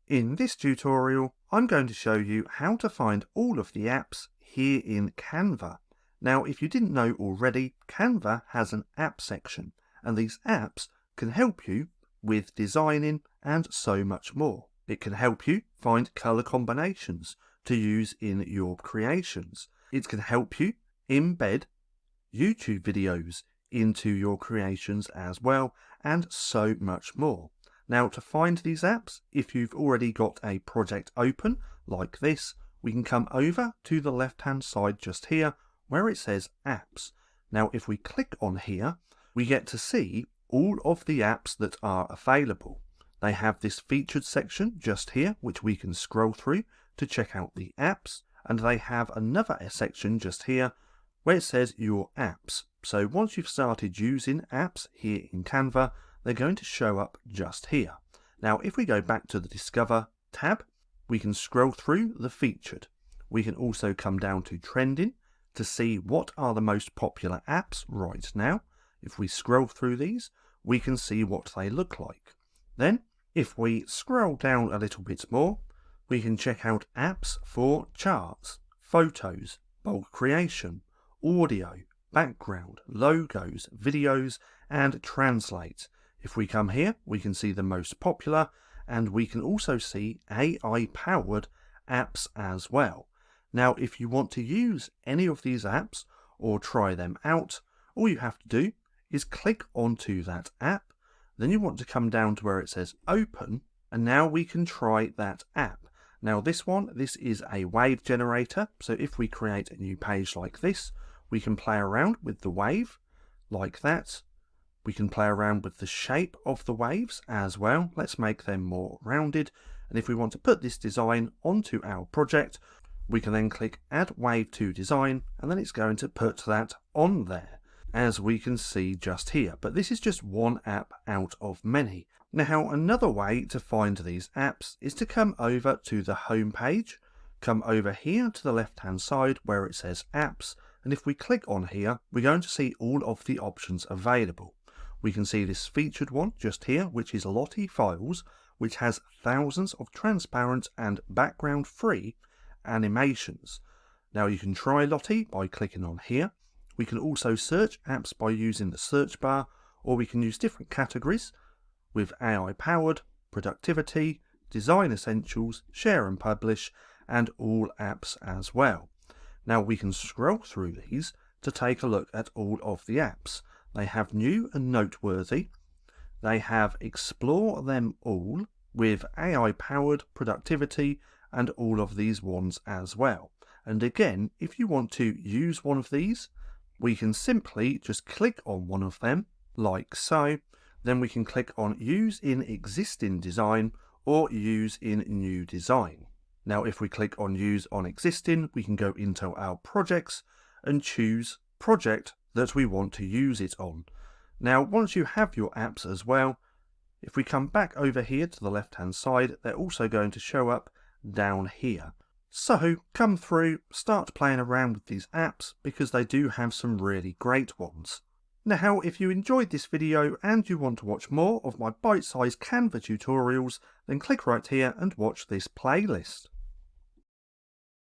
In this tutorial, I'm going to show you how to find all of the apps here in Canva. Now, if you didn't know already, Canva has an app section, and these apps can help you with designing and so much more. It can help you find color combinations to use in your creations. It can help you embed YouTube videos into your creations as well, and so much more. Now, to find these apps, if you've already got a project open like this, we can come over to the left hand side just here where it says apps. Now, if we click on here, we get to see all of the apps that are available. They have this featured section just here which we can scroll through to check out the apps, and they have another section just here where it says your apps. So once you've started using apps here in Canva, they're going to show up just here. Now, if we go back to the Discover tab, we can scroll through the featured. We can also come down to trending to see what are the most popular apps right now. If we scroll through these, we can see what they look like. Then, if we scroll down a little bit more, we can check out apps for charts, photos, bulk creation, audio, background, logos, videos, and translate. If we come here, we can see the most popular, and we can also see AI-powered apps as well. Now, if you want to use any of these apps or try them out, all you have to do is click onto that app. Then you want to come down to where it says open, and now we can try that app. Now this is a wave generator, so if we create a new page like this, we can play around with the wave like that. We can play around with the shape of the waves as well. Let's make them more rounded. And if we want to put this design onto our project, we can then click Add Wave to Design, and then it's going to put that on there, as we can see just here. But this is just one app out of many. Now, another way to find these apps is to come over to the home page, come over here to the left hand side where it says Apps, and if we click on here, we're going to see all of the options available. We can see this featured one just here, which is Lottie Files, which has thousands of transparent and background-free animations. Now, you can try Lottie by clicking on here. We can also search apps by using the search bar, or we can use different categories with AI-powered, productivity, design essentials, share and publish, and all apps as well. Now, we can scroll through these to take a look at all of the apps. They have new and noteworthy. They have explore them all with AI-powered productivity and all of these ones as well. And again, if you want to use one of these, we can simply just click on one of them like so. Then we can click on use in existing design or use in new design. Now, if we click on use on existing, we can go into our projects and choose project that we want to use it on. Now, once you have your apps as well, if we come back over here to the left hand side, they're also going to show up down here. So come through, start playing around with these apps because they do have some really great ones. Now, if you enjoyed this video and you want to watch more of my bite-sized Canva tutorials, then click right here and watch this playlist.